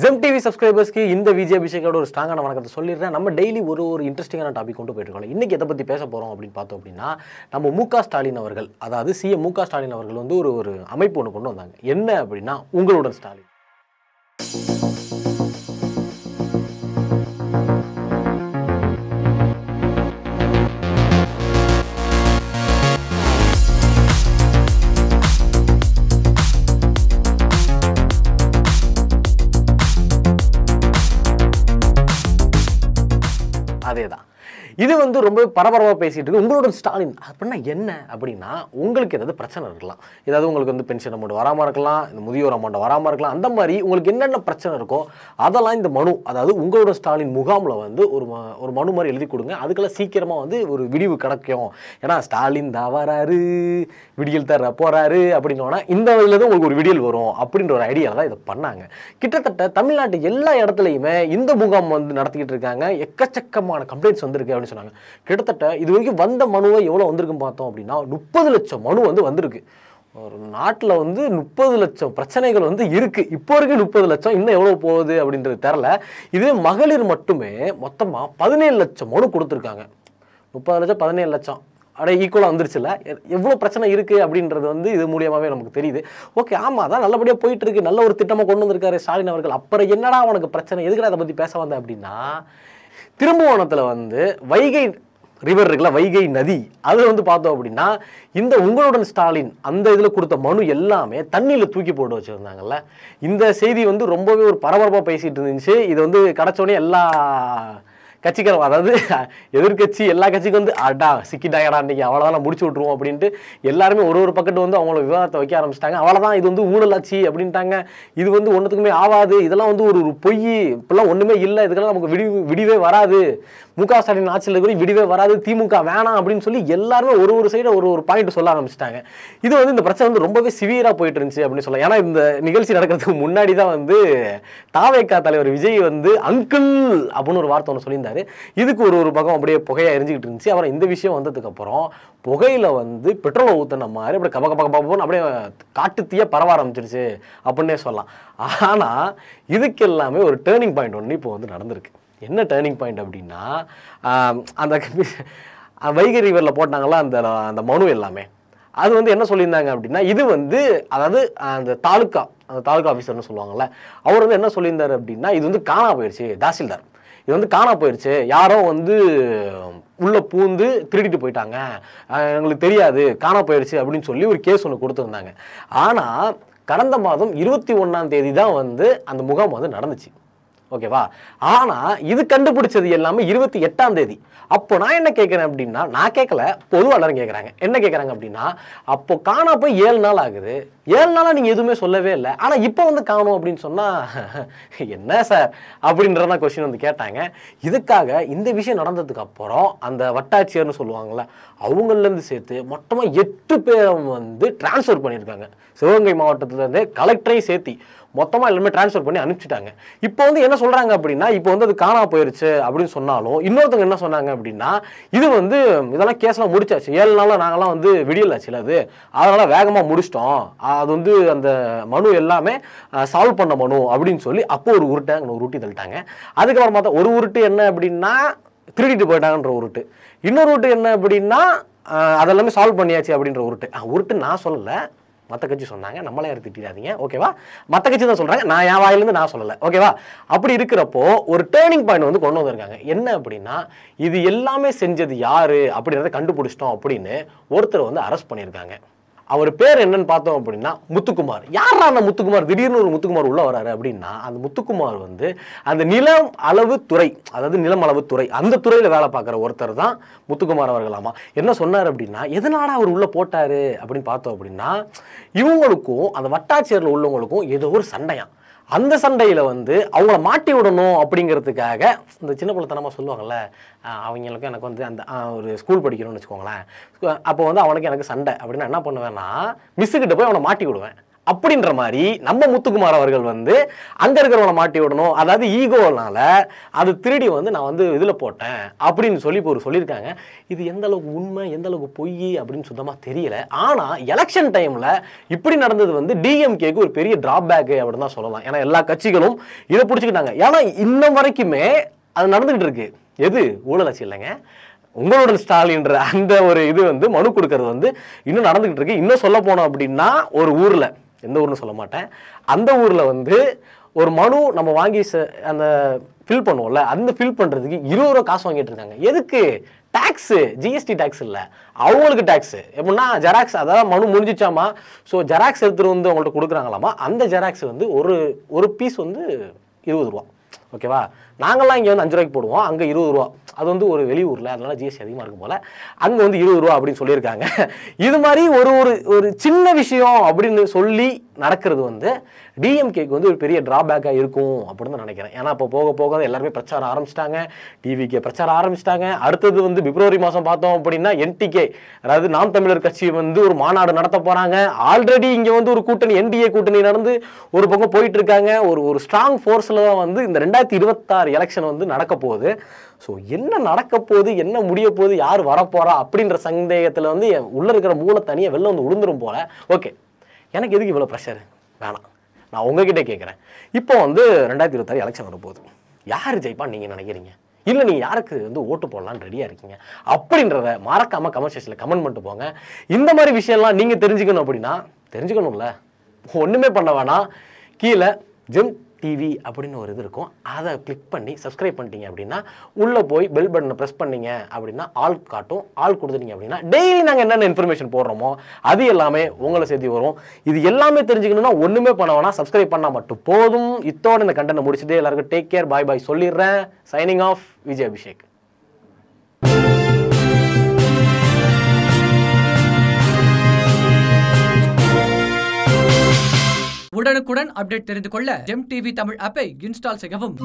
GeM TV சப்ஸ்கிரைபர்ஸ்க்கு இந்த விஜய் அபிஷேகோட ஒரு ஸ்ட்ராங்கான வணக்கத்தை சொல்லிடுறேன். நம்ம டெய்லி ஒரு இன்ட்ரெஸ்டிங்கான டாபிக் கொண்டு போயிட்டு இருக்கோம். இன்னைக்கு எதை பற்றி பேச போகிறோம் அப்படின்னு பார்த்தோம் அப்படின்னா, நம்ம மு.க. ஸ்டாலின் அவர்கள், அதாவது சிஎம் மு.க. ஸ்டாலின் அவர்கள் வந்து ஒரு அமைப்பு ஒன்று கொண்டு வந்தாங்க. என்ன அப்படின்னா, உங்களுடன் ஸ்டாலின். அதேதான். இது வந்து ரொம்ப பரபரப்பாக பேசிட்டு இருக்கு. உங்களுடன் ஸ்டாலின் அப்படின்னா என்ன அப்படின்னா, உங்களுக்கு ஏதாவது பிரச்சனை இருக்கலாம். ஏதாவது உங்களுக்கு வந்து பென்ஷன் அமௌண்ட் வராமல் இருக்கலாம், இந்த முதியோர் அமௌண்ட் வராமல் இருக்கலாம். அந்த மாதிரி உங்களுக்கு என்னென்ன பிரச்சனை இருக்கோ அதெல்லாம் இந்த மனு, அதாவது உங்களுடன் ஸ்டாலின் முகாமில் வந்து ஒரு மனு மாதிரி எழுதி கொடுங்க. அதுக்கெல்லாம் சீக்கிரமாக வந்து ஒரு விடிவு கிடைக்கும். ஏன்னா ஸ்டாலின் தான் வராரு, விடியல் தர போறாரு அப்படின்னா இந்த இதில் தான் உங்களுக்கு ஒரு விடியல் வரும் அப்படின்ற ஒரு ஐடியாவில் தான் இதை பண்ணாங்க. கிட்டத்தட்ட தமிழ்நாட்டு எல்லா இடத்துலையுமே இந்த முகாம் வந்து நடத்திக்கிட்டு இருக்காங்க. எக்கச்சக்கமான கம்ப்ளைண்ட்ஸ் வந்திருக்கு அப்படின்னு சொன்னாங்க. கிட்டத்தட்ட இது வரைக்கும் வந்த மனுவை எவ்வளோ வந்திருக்குன்னு பார்த்தோம் அப்படின்னா 30 லட்சம் மனு வந்து வந்திருக்கு. ஒரு நாட்டில் வந்து 30 லட்சம் பிரச்சனைகள் வந்து இருக்கு. இப்போ வரைக்கும் 30 லட்சம், இன்னும் எவ்வளோ போகுது அப்படின்றது தெரில. இது மகளிர் மட்டுமே மொத்தமாக 17 லட்சம் மனு கொடுத்துருக்காங்க. 30 லட்சம் 17 லட்சம் அப்படியே ஈக்குவலாக வந்துருச்சுல்ல. எவ்வளோ பிரச்சனை இருக்குது அப்படின்றது வந்து இது மூலியமாகவே நமக்கு தெரியுது. ஓகே, ஆமாம், அதான் நல்லபடியாக போயிட்டு இருக்கு, நல்ல ஒரு திட்டமாக கொண்டு வந்திருக்காரு ஸ்டாலின் அவர்கள். அப்புறம் என்னடா அவனுக்கு பிரச்சனை, எதுக்குடா அதை பற்றி பேச வந்தேன் அப்படின்னா, திரும்புவனத்தில் வந்து வைகை ரிவர் இருக்குல்ல, வைகை நதி, அது வந்து பார்த்தோம் அப்படின்னா இந்த உங்களுடன் ஸ்டாலின் அந்த இதில் கொடுத்த மனு எல்லாமே தண்ணியில் தூக்கி போட்டு வச்சுருந்தாங்கல்ல. இந்த செய்தி வந்து ரொம்பவே ஒரு பரபரப்பாக பேசிகிட்டு இருந்துச்சு. இது வந்து கிடச்சோடனே எல்லா கட்சிக்கார, அதாவது எதிர்கட்சி எல்லா கட்சிக்கும் வந்து அடா சிக்கிட்டாங்கடா அன்றைக்கி, அவ்வளோதான் முடிச்சு விட்ருவோம் அப்படின்ட்டு எல்லாருமே ஒரு பக்கத்து வந்து அவங்கள விவாதத்தை வைக்க ஆரம்பிச்சிட்டாங்க. அவ்வளோதான், இது வந்து ஊழலாட்சி அப்படின்ட்டாங்க, இது வந்து ஒன்றுத்துக்குமே ஆகாது, இதெல்லாம் வந்து ஒரு பொய், இப்பெல்லாம் ஒன்றுமே இல்லை, இதுக்கெல்லாம் நமக்கு விடிவே வராது, மு.க. ஸ்டாலின் ஆட்சியில் கூட விடிவே வராது, திமுக வேணாம் அப்படின்னு சொல்லி எல்லாருமே ஒரு சைடு ஒரு பாயிண்ட் சொல்ல ஆரம்பிச்சிட்டாங்க. இது வந்து இந்த பிரச்சனை வந்து ரொம்பவே சிவியராக போயிட்டு இருந்துச்சு அப்படின்னு சொல்லலாம். ஏன்னா இந்த நிகழ்ச்சி நடக்கிறதுக்கு முன்னாடி தான் வந்து தாவேகா தலைவர் விஜய் வந்து அங்கிள் அப்படின்னு ஒரு வார்த்தை ஒன்று சொல்லியிருந்தாரு. இதுக்கு ஒரு பக்கம் அப்படியே புகையா எரிஞ்சுக்கிட்டு இருந்துச்சு. அப்புறம் இந்த விஷயம் வந்ததுக்கு அப்புறம் புகையில வந்து பெட்ரோலை ஊற்றின மாதிரி அப்படியே கபகபகபன்னு அப்படியே காட்டுத்தீய பரவ ஆரம்பிச்சிருச்சு அப்படின்னே சொல்லலாம். ஆனால் இதுக்கு எல்லாமே ஒரு டேர்னிங் பாயிண்ட் ஒன்று இப்போ வந்து நடந்திருக்கு. என்ன டேர்னிங் பாயிண்ட் அப்படின்னா, அந்த வைகை ரிவரில் போட்டாங்களா அந்த மனு எல்லாமே, அது வந்து என்ன சொல்லியிருந்தாங்க அப்படின்னா, இது வந்து அதாவது அந்த தாலுக்கா ஆஃபீஸர்னு சொல்லுவாங்கள்ல, அவர் வந்து என்ன சொல்லியிருந்தார் அப்படின்னா, இது வந்து காணா போயிடுச்சு, தாசில்தார் இது வந்து காணா போயிடுச்சு, யாரோ வந்து உள்ள பூந்து திருடிட்டு போயிட்டாங்க, எங்களுக்கு தெரியாது, காணா போயிடுச்சு அப்படின்னு சொல்லி ஒரு கேஸ் ஒன்று கொடுத்துருந்தாங்க. ஆனால் கடந்த மாதம் 21ஆம் தேதி தான் வந்து அந்த முகாம் வந்து நடந்துச்சு. ஓகேவா? ஆனால் இது கண்டுபிடிச்சது எல்லாமே 28ஆம் தேதி. அப்போ நான் என்ன கேட்குறேன் அப்படின்னா, நான் கேட்கல, பொதுவாக எல்லாரும் கேட்குறாங்க. என்ன கேட்குறாங்க அப்படின்னா, அப்போ காணா போய் 7 நாள் ஆகுது, 7 நாளாக நீங்கள் எதுவுமே சொல்லவே இல்லை, ஆனால் இப்போ வந்து காணும் அப்படின்னு சொன்னால் என்ன சார் அப்படின்றதான் கொஸ்டின் வந்து கேட்டாங்க. இதுக்காக இந்த விஷயம் நடந்ததுக்கு அப்புறம் அந்த வட்டாட்சியர்னு சொல்லுவாங்கள்ல, அவங்கலேருந்து சேர்த்து மொத்தமாக 8 பேரை வந்து டிரான்ஸ்ஃபர் பண்ணியிருக்காங்க. சிவகங்கை மாவட்டத்திலேருந்து கலெக்டரையும் சேர்த்தி மொத்தமாக எல்லாமே டிரான்ஸ்ஃபர் பண்ணி அனுப்பிச்சிட்டாங்க. இப்போ வந்து என்ன சொல்கிறாங்க அப்படின்னா, இப்போ வந்து அது காணா போயிடுச்சு அப்படின்னு சொன்னாலும் இன்னொருத்தவங்க என்ன சொன்னாங்க அப்படின்னா, இது வந்து இதெல்லாம் கேஸ்லாம் முடிச்சாச்சு, 7 நாளில் நாங்கள்லாம் வந்து விடியலாச்சுல, அது அதனால் வேகமாக முடிச்சிட்டோம், அது வந்து அந்த மனு எல்லாமே சால்வ் பண்ண மனு அப்படின்னு சொல்லி அப்போ ஒரு உருட்டி தள்ளிட்டாங்க. அதுக்கப்புறம் பார்த்தா ஒரு உருட்டு என்ன அப்படின்னா, திருடிட்டு போயிட்டாங்கன்ற உருட்டு, இன்னொரு உருட்டு என்ன அப்படின்னா, அதெல்லாமே சால்வ் பண்ணியாச்சு அப்படின்ற உருட்டு நான் சொல்லலை, மற்ற கட்சி சொன்னாங்க, நம்மளே யாரும் திட்டாதீங்க, ஓகேவா? மற்ற கட்சி தான் சொல்கிறாங்க, நான் என் வாயிலேருந்து நான் சொல்லலை, ஓகேவா? அப்படி இருக்கிறப்போ ஒரு டேர்னிங் பாயிண்ட் வந்து கொண்டு வந்திருக்காங்க. என்ன அப்படின்னா, இது எல்லாமே செஞ்சது யாரு அப்படின்றத கண்டுபிடிச்சிட்டோம் அப்படின்னு ஒருத்தர் வந்து அரெஸ்ட் பண்ணியிருக்காங்க. அவர் பேர் என்னன்னு பார்த்தோம் அப்படின்னா முத்துக்குமார். யாரா அந்த முத்துக்குமார்? திடீர்னு ஒரு முத்துக்குமார் உள்ள வராரு அப்படின்னா, அந்த முத்துக்குமார் வந்து அந்த நிலம் அளவு துறை, அதாவது நிலம் அளவு துறை, அந்த துறையில் வேலை பார்க்குற ஒருத்தர் தான் முத்துக்குமார் அவர்களாமா. என்ன சொன்னார் அப்படின்னா, எதனால அவர் உள்ள போட்டாரு அப்படின்னு பார்த்தோம் அப்படின்னா, இவங்களுக்கும் அந்த வட்டாட்சியரில் உள்ளவங்களுக்கும் ஏதோ ஒரு சண்டையாம். அந்த சண்டையில் வந்து அவங்கள மாட்டி விடணும் அப்படிங்கிறதுக்காக, இந்த சின்ன பிள்ளைத்தனமாக சொல்லுவாங்கள்ல, அவங்களுக்கும் எனக்கு வந்து அந்த ஒரு ஸ்கூல் படிக்கணும்னு வச்சுக்கோங்களேன், அப்போ வந்து அவனுக்கு எனக்கு சண்டை அப்படின்னா என்ன பண்ணுவேன்னா, மிஸ்ஸுக்கிட்ட போய் அவனை மாட்டி விடுவேன். அப்படின்ற மாதிரி நம்ம முத்துக்குமார் அவர்கள் வந்து அங்க இருக்கிறவனை மாட்டி விடணும், அதாவது ஈகோனால அது திருடி வந்து நான் வந்து இதுல போட்டேன் அப்படின்னு சொல்லி இப்போ சொல்லியிருக்காங்க. இது எந்த அளவுக்கு உண்மை எந்த அளவுக்கு பொய் அப்படின்னு சுத்தமா தெரியல. ஆனா எலெக்ஷன் டைம்ல இப்படி நடந்தது வந்து டிஎம்கேக்கு ஒரு பெரிய டிராபேக் அப்படின்னு தான் சொல்லலாம். ஏன்னா எல்லா கட்சிகளும் இதை பிடிச்சிக்கிட்டாங்க. ஏன்னா இன்னும் வரைக்குமே அது நடந்துகிட்டு இருக்கு. எது ஊழல் ஆட்சி இல்லைங்க, உங்களுடன் ஸ்டாலின்ற அந்த ஒரு இது வந்து மனு கொடுக்கறது வந்து இன்னும் நடந்துகிட்டு இருக்கு. இன்னும் சொல்ல போனோம் அப்படின்னா ஒரு ஊர்ல, எந்த ஊர்னு சொல்ல மாட்டேன், அந்த ஊர்ல வந்து ஒரு மனு நம்ம வாங்கி அந்த ஃபில் பண்ணுவோம்ல, அந்த ஃபில் பண்றதுக்கு 20 ரூபா காசு வாங்கிட்டு இருக்காங்க. எதுக்கு? டாக்ஸ், ஜிஎஸ்டி டாக்ஸ் இல்ல, அவங்களுக்கு டாக்ஸ். எப்படின்னா ஜெராக்ஸ், அதாவது மனு முடிஞ்சிச்சாமா, ஸோ ஜெராக்ஸ் எடுத்துட்டு வந்து அவங்கள்ட்ட கொடுக்குறாங்களாமா. அந்த ஜெராக்ஸ் வந்து ஒரு பீஸ் வந்து 20 ரூபா. ஓகேவா? நாங்கள்லாம் இங்கே வந்து 5 ரூபாய்க்கு போடுவோம், அங்கே 20 ரூபா. அது வந்து ஒரு வெளியூரில், அதனால ஜிஎஸ்டி அதிகமாக இருக்கும் போல், அங்கே வந்து 20 ரூபா அப்படின்னு சொல்லியிருக்காங்க. இது மாதிரி ஒரு சின்ன விஷயம் அப்படின்னு சொல்லி நடக்கிறது வந்து டிஎம்கேக்கு வந்து ஒரு பெரிய டிராபேக்காக இருக்கும் அப்படின்னு தான் நினைக்கிறேன். ஏன்னா இப்போ போக போக எல்லாருமே பிரச்சாரம் ஆரம்பிச்சிட்டாங்க, டிவிக்கே பிரச்சாரம் ஆரம்பிச்சிட்டாங்க. அடுத்தது வந்து பிப்ரவரி மாதம் பார்த்தோம் அப்படின்னா என்டிகே, அதாவது நாம் தமிழர் கட்சி வந்து ஒரு மாநாடு நடத்த போகிறாங்க. ஆல்ரெடி இங்கே வந்து ஒரு கூட்டணி, என்டிஏ கூட்டணி நடந்து ஒரு பக்கம் போயிட்டு இருக்காங்க. ஒரு ஸ்ட்ராங் ஃபோர்ஸில் தான் வந்து இந்த 2026 எலெக்ஷன் வந்து நடக்க போகுது. ஸோ என்ன நடக்க போகுது, என்ன முடிய போகுது, யார் வரப்போறா அப்படின்ற சந்தேகத்தில் வந்து உள்ள இருக்கிற மூளை தனியாக வெளில வந்து உளுந்துரும் போல. ஓகே, எனக்கு எதுக்கு இவ்வளோ ப்ரெஷர் வேணாம், நான் உங்ககிட்ட கேட்குறேன். இப்போ வந்து 2026 எலெக்ஷன் வரப்போகுது, யார் ஜெயிப்பா நீங்கள் நினைக்கிறீங்க? இல்லை நீங்கள் யாருக்கு வந்து ஓட்டு போடலான்னு ரெடியாக இருக்கீங்க அப்படின்றத மறக்காமல் கமெண்ட் செக்ஷனில் கமெண்ட் பண்ணிட்டு போங்க. இந்த மாதிரி விஷயம்லாம் நீங்கள் தெரிஞ்சுக்கணும் அப்படின்னா, தெரிஞ்சுக்கணும்ல, ஒன்றுமே பண்ண வேணாம், கீழே ஜெம் டிவி அப்படின்னு ஒரு இது இருக்கும், அதை கிளிக் பண்ணி சப்ஸ்கிரைப் பண்ணிட்டீங்க அப்படின்னா உள்ளே போய் பெல் பட்டனை ப்ரெஸ் பண்ணீங்க அப்படின்னா ஆல் காட்டும். ஆல் கொடுத்துட்டீங்க அப்படின்னா டெய்லி நாங்கள் என்னென்ன இன்ஃபர்மேஷன் போடுறோமோ அது எல்லாமே உங்களை சேர்த்து வரும். இது எல்லாமே தெரிஞ்சுக்கணும்னா ஒன்றுமே பண்ண வேணாம், சப்ஸ்கிரைப் பண்ணால் மட்டும் போதும். இத்தோட இந்த கண்டென்ட் முடிச்சுட்டு எல்லாருக்கும் டேக் கேர், பாய் பாய் சொல்லிடுறேன். Signing off, Vijay Abhishek. உடனுக்குடன் அப்டேட் தெரிந்து கொள்ள ஜெம் டிவி தமிழ் ஆப்பை இன்ஸ்டால் செய்யவும்.